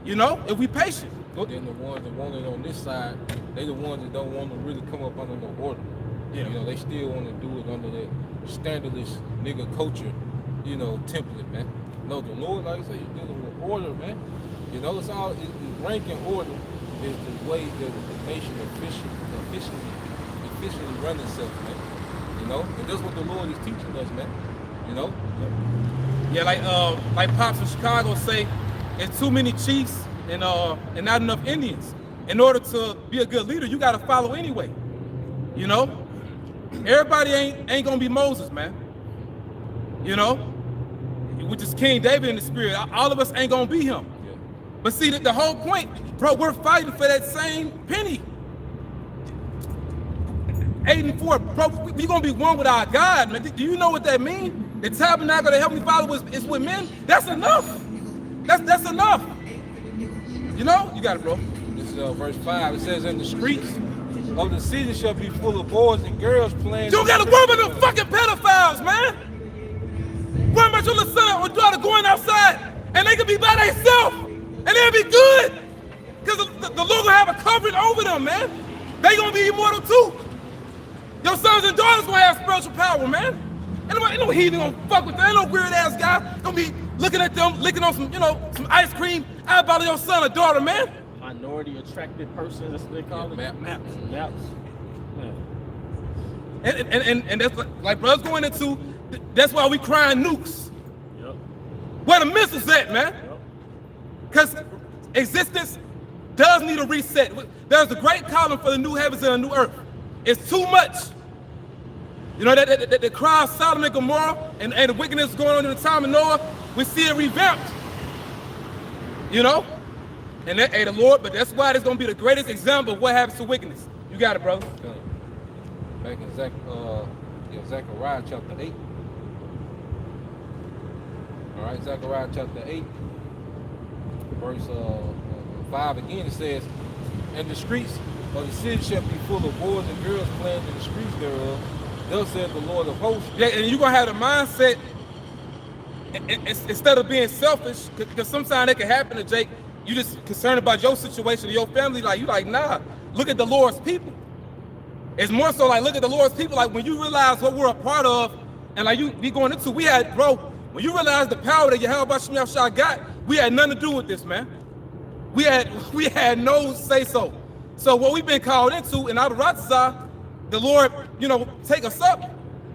you know, if we patient. Then the ones that want it on this side, they the ones that don't want to really come up under no order. Yeah. You know, they still want to do it under that standardist nigga culture, you know, template, man. No, the Lord, like I say, you're dealing with order, man. You know, it's all, rank and order is the way that the nation efficiently run itself, man. You know, and that's what the Lord is teaching us, man. You know? Yeah, like Pops in Chicago say, it's too many chiefs and not enough Indians. In order to be a good leader, you gotta follow anyway. You know? Everybody ain't gonna be Moses, man. You know? Which is King David in the spirit. All of us ain't gonna be him. Yeah. But see, the whole point, bro, we're fighting for that same penny. 8 and 4, bro, we gonna be one with our God, man. Do you know what that means? The tabernacle that Heavenly Father is with men? That's enough. That's enough. You know? You got it, bro. This is verse 5. It says, in the streets of the city shall be full of boys and girls playing. You don't gotta worry about the fucking pedophiles, man. Worry about your little son or daughter going outside and they can be by themselves and they'll be good. Because the Lord gonna have a covering over them, man. They gonna be immortal too. Your sons and daughters gonna have spiritual power, man. Ain't no heathen gonna fuck with them. Ain't no weird ass guy gonna be looking at them, licking on some, you know, some ice cream eyeballing your son or daughter, man. Minority attracted person, that's what they call it. Maps. Maps. And that's like brothers going into, that's why we crying nukes. Yep. Where the missiles at, man? Yep. Because existence does need a reset. There's a great calling for the new heavens and the new earth. It's too much. You know, that the cry of Sodom and Gomorrah and the wickedness going on in the time of Noah, we see it revamped. You know? And that ain't the Lord, but that's why it's going to be the greatest example of what happens to wickedness. You got it, brother. Back in Zechariah chapter 8. All right, Zechariah chapter 8, verse 5 again, it says, and the streets of the city shall be full of boys and girls playing in the streets thereof. Thus said the Lord of hosts. Yeah, and you're going to have the mindset, instead of being selfish, because sometimes that can happen to Jake, you just concerned about your situation or your family, like, you like, nah, look at the Lord's people. It's more so like, look at the Lord's people, like when you realize what we're a part of, and like you be going into, we had, bro, when you realize the power that Yahweh Shem Yahshua got, we had nothing to do with this, man. We had no say so. So what we've been called into in Abba Ratzah, the Lord, you know, take us up,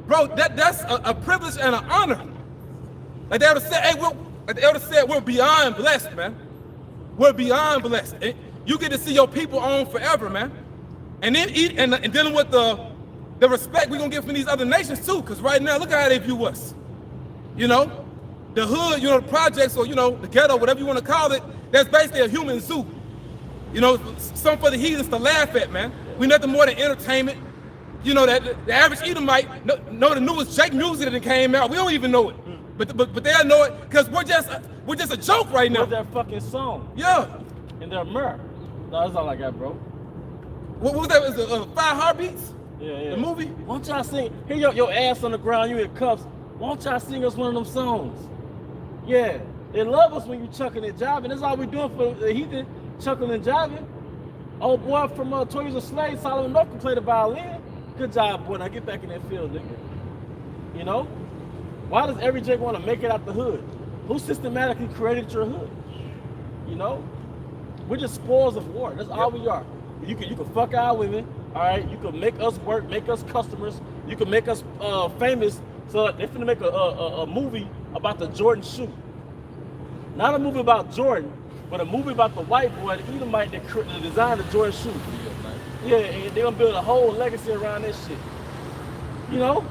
bro. That's a privilege and an honor. Like the elder said, hey, we're beyond blessed, man. We're beyond blessed. And you get to see your people on forever, man. And then and dealing with the respect we're gonna get from these other nations too, because right now, look at how they view us. You know, the hood, you know, the projects, or you know, the ghetto, whatever you want to call it, that's basically a human zoo. You know, something for the heathens to laugh at, man. We nothing more than entertainment. You know, that the average Edomite know the newest Jake music that came out. We don't even know it, but they'll know it because we're just a joke right now. With their fucking song. Yeah. And their myrrh. No, that's all I got, bro. What was that? Was it 5 Heartbeats? Yeah. The movie? Why don't y'all sing? Here your ass on the ground, you in cuffs. Why don't y'all sing us one of them songs? Yeah. They love us when you chucking and jiving. That's all we doing for the heathen, chucking and jiving. Old boy from Toys of Slave, Solomon North, can play the violin. Good job, boy. Now get back in that field, nigga. You know? Why does every Jake want to make it out the hood? Who systematically created your hood? You know? We're just spoils of war. That's all we are. You can fuck our women, all right? You can make us work, make us customers. You can make us famous. So they're finna make a movie about the Jordan shoe. Not a movie about Jordan, but a movie about the white boy, the Edomite that designed the Jordan shoe. Yeah, and they're gonna build a whole legacy around that shit. You know?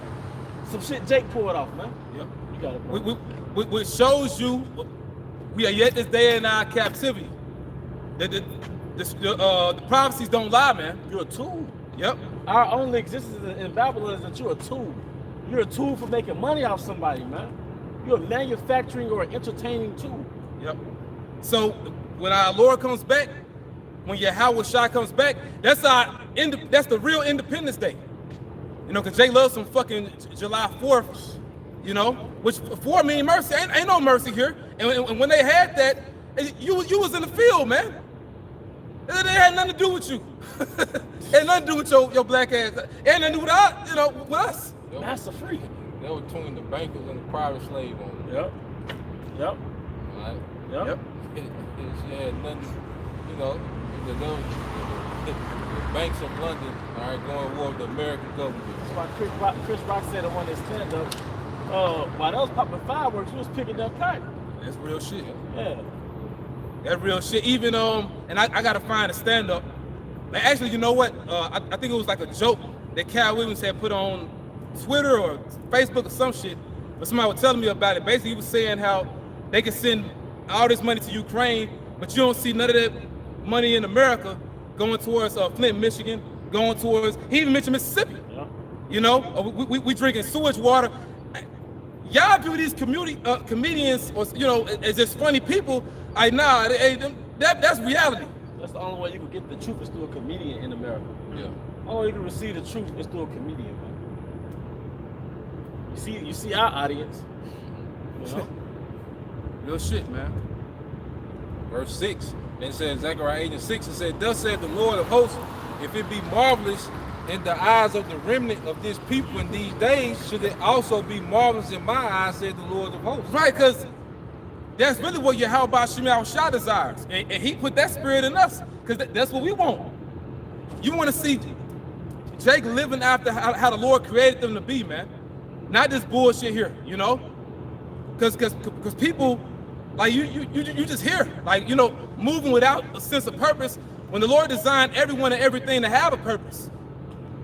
Some shit Jake pulled off, man. Yep. You got it, bro. Which shows you we are yet this day in our captivity. The prophecies don't lie, man. You're a tool. Yep. Our only existence in Babylon is that you're a tool. You're a tool for making money off somebody, man. You're a manufacturing or entertaining tool. Yep. So when our Lord comes back, when Yahweh Shai comes back, that's the real Independence Day. You know, because Jay loves some fucking July 4th, you know, which for me, mercy, ain't no mercy here. And when they had that, you was in the field, man. It had nothing to do with you. It had nothing to do with your black ass. It had nothing to do with us, you know, with us. Master free. That was between the bankers and the private slave owners. Yep. Yep. All right? Yep. She had nothing, you know, the banks of London, all right, going to war with the American government. That's why Chris Rock said on his stand-up, while they was popping fireworks, he was picking up cotton. That's real shit. Yeah. That's real shit. Even and I gotta find a stand-up. Like, actually, you know what? I think it was like a joke that Cal Williams had put on Twitter or Facebook or some shit. But somebody was telling me about it. Basically, he was saying how they can send all this money to Ukraine, but you don't see none of that money in America going towards Flint, Michigan, going towards. He even mentioned Mississippi. Yeah. You know, we drinking sewage water. Y'all view these comedians, or you know, as just funny people. That's reality. That's the only way you can get the truth is through a comedian in America. Yeah. The only way you can receive the truth is through a comedian, man. You see our audience. You know? Real shit, man. Verse 6, and it says, Zechariah 8 and 6, it said, thus said the Lord of hosts, if it be marvelous in the eyes of the remnant of this people in these days, should it also be marvelous in my eyes, said the Lord of hosts. Right, because that's really what Yahweh Shem Yahushua desires. And he put that spirit in us, because that's what we want. You want to see Jake living after how the Lord created them to be, man. Not this bullshit here, you know? Because people, like, you just here, like, you know, moving without a sense of purpose, when the Lord designed everyone and everything to have a purpose.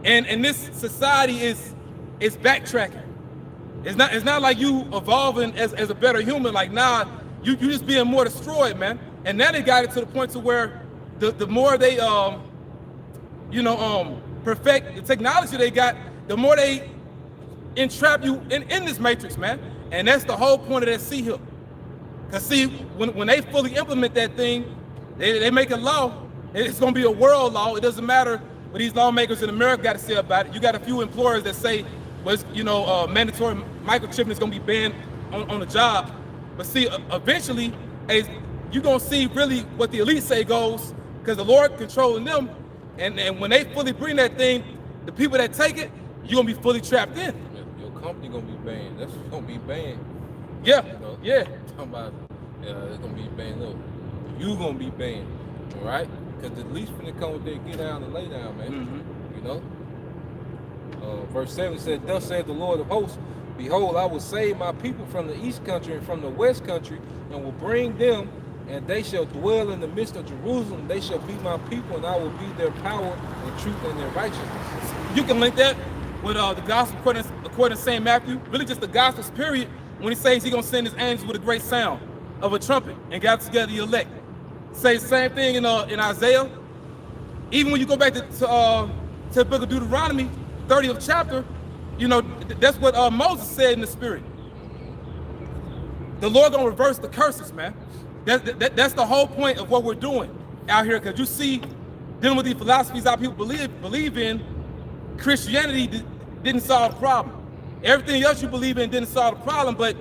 And this society is backtracking. It's not like you evolving as a better human. Like, nah, you just being more destroyed, man. And now they got it to the point to where the more they perfect the technology they got, the more they entrap you in this matrix, man. And that's the whole point of that sea hook. Cause see, when they fully implement that thing, they make a law. It's gonna be a world law. It doesn't matter what these lawmakers in America got to say about it. You got a few employers that say, mandatory microchipping is gonna be banned on the job. But see, eventually, you're gonna see really what the elite say goes, because the Lord controlling them. And when they fully bring that thing, the people that take it, you're gonna be fully trapped in. Your company gonna be banned. That's gonna be banned. Yeah, You know? yeah. Talking about it's gonna be banned. Look, you gonna be banned, all right? Because at least when they come with that get down and lay down, man. Mm-hmm. You know. Verse 7 said, thus saith the Lord of hosts, behold, I will save my people from the east country and from the west country, and will bring them, and they shall dwell in the midst of Jerusalem. They shall be my people, and I will be their power and truth and their righteousness. You can link that with the gospel according to St. Matthew. Really just the gospel period, when he says he's gonna send his angels with a great sound of a trumpet and gather together the elect. Say the same thing in Isaiah. Even when you go back to the book of Deuteronomy, 30th chapter, you know, that's what Moses said in the spirit. The Lord gonna reverse the curses, man. That's the whole point of what we're doing out here, because you see, dealing with these philosophies our people believe in, Christianity didn't solve the problem. Everything else you believe in didn't solve the problem, but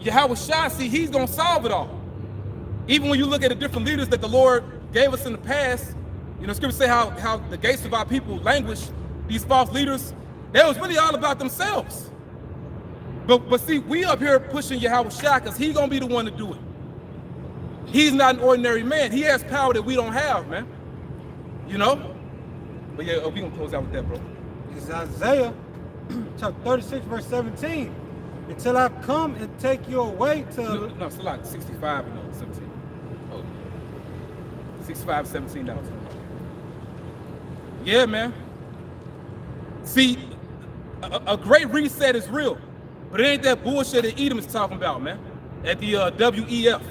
Yahweh Shai, see, he's gonna solve it all. Even when you look at the different leaders that the Lord gave us in the past, you know, scriptures say how the gates of our people languish. These false leaders, they was really all about themselves. But see, we up here pushing Yahweh Shai because he's gonna be the one to do it. He's not an ordinary man. He has power that we don't have, man. You know? But yeah, we gonna close out with that, bro. It's Isaiah chapter 36, verse 17. Until I come and take you away to... No, it's like 65 and 17. Oh. 65, 17 dollars. Yeah, man. See, a great reset is real, but it ain't that bullshit that Edom is talking about, man. At the WEF.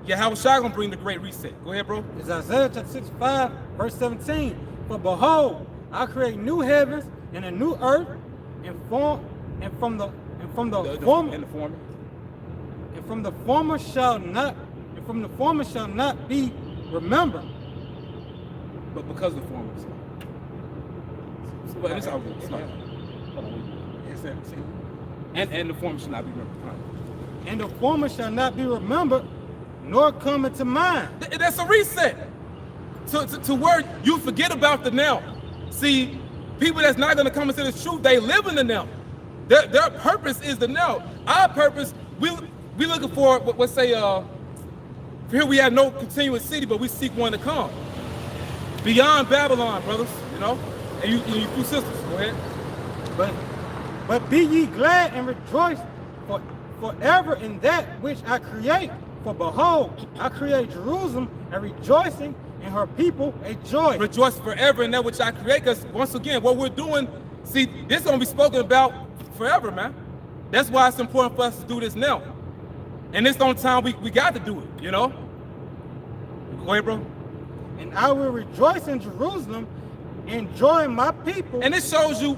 Yahweh Shai gonna bring the great reset. Go ahead, bro. It's Isaiah chapter 65, verse 17. For behold, I create new heavens and a new earth, and from the former shall not be remembered. But because of the former. But it's all good. It's not. And the former shall not be remembered. And the former shall not be remembered, nor come into mind. That's a reset. To where you forget about the now. See, people that's not going to come into this truth, they live in the now. Their purpose is the now. Our purpose, we looking for, let's say, for here we have no continuous city, but we seek one to come. Beyond Babylon, brothers, you know? And you two sisters, go ahead. But be ye glad and rejoice forever in that which I create. For behold, I create Jerusalem a rejoicing, and her people a joy. Rejoice forever in that which I create, because once again, what we're doing, see, this is going to be spoken about forever, man. That's why it's important for us to do this now. And this the only time we got to do it, you know? Go ahead, bro. And I will rejoice in Jerusalem, and joy in my people. And it shows you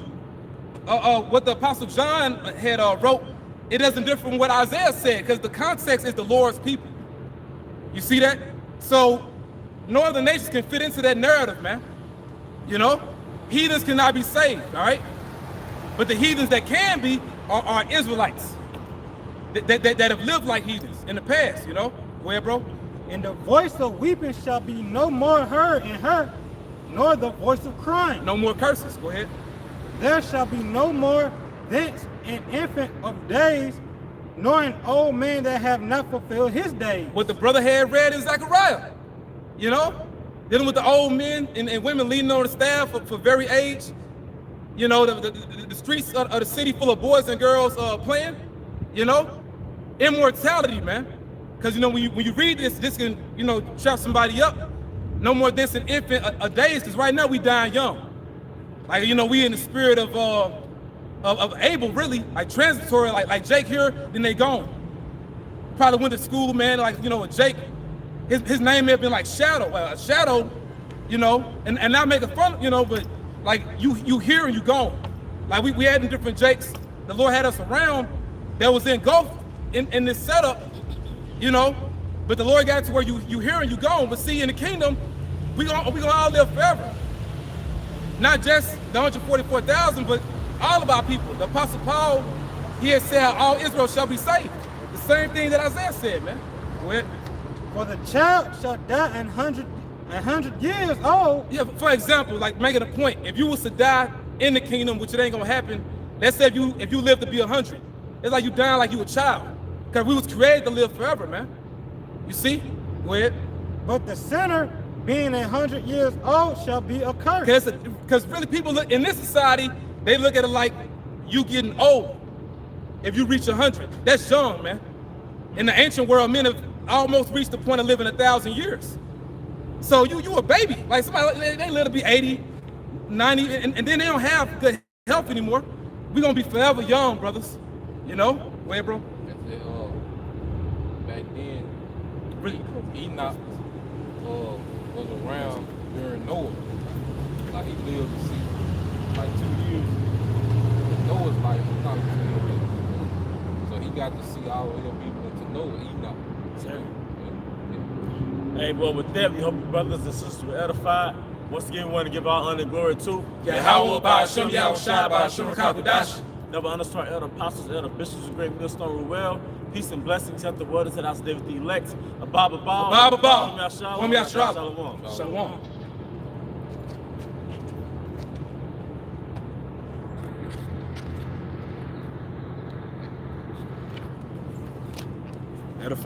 what the Apostle John had wrote. It doesn't differ from what Isaiah said, because the context is the Lord's people. You see that? So no other nations can fit into that narrative, man. You know? Heathens cannot be saved, all right? But the heathens that can be are Israelites that have lived like heathens in the past, you know? Go ahead, bro. And the voice of weeping shall be no more heard in her, nor the voice of crying. No more curses. Go ahead. There shall be no more thence an infant of days, nor an old man that have not fulfilled his days. What the brother had read in Zechariah, you know? Dealing with the old men and women leaning on the staff for very age. You know, the streets of the city full of boys and girls playing, you know? Immortality, man. Because, you know, when you read this can, you know, trap somebody up. No more than an infant a days, because right now we dying young. Like, you know, we in the spirit of Abel, really, like transitory, like Jake here, then they gone. Probably went to school, man, like, you know, with Jake, his name may have been like Shadow, Shadow, you know, and not making fun, you know, but like you here and you gone. Like we had different Jakes. The Lord had us around that was engulfed in this setup, you know, but the Lord got it to where you here and you gone. But see, in the kingdom, we gonna all live forever. Not just the 144,000, but all of our people. The Apostle Paul, he had said, all Israel shall be saved. The same thing that Isaiah said, man. Go ahead. For the child shall die 100 years old. Yeah, for example, like making a point, if you was to die in the kingdom, which it ain't gonna happen, let's say if you live to be 100, it's like you dying like you a child. Because we was created to live forever, man. You see? Go ahead. But the sinner, being 100 years old, shall be accursed. Because really people look, in this society, they look at it like you getting old. If you reach 100, that's young, man. In the ancient world, men have almost reached the point of living 1,000 years. So you a baby. Like somebody, they live to be 80, 90, and then they don't have good health anymore. We're gonna be forever young, brothers. You know? Go ahead, bro. Back then, really, Enoch was around during Noah. Like he lived to see like 2 years. Noah's life was not so he got to see all of them people into Noah, Enoch. Sure. Hey, well, with that, we hope your brothers and sisters were edified. Once again, we want to give all honor and glory to Yahweh Ba'ashem, Yahweh Shai Ba'ashem Kakudash. Never understand elder apostles, elder bishops, and great millstone Ruel. Peace and blessings. Have the word is at us, David the elect. Abba Ba. Shalom. Shalom. edifying.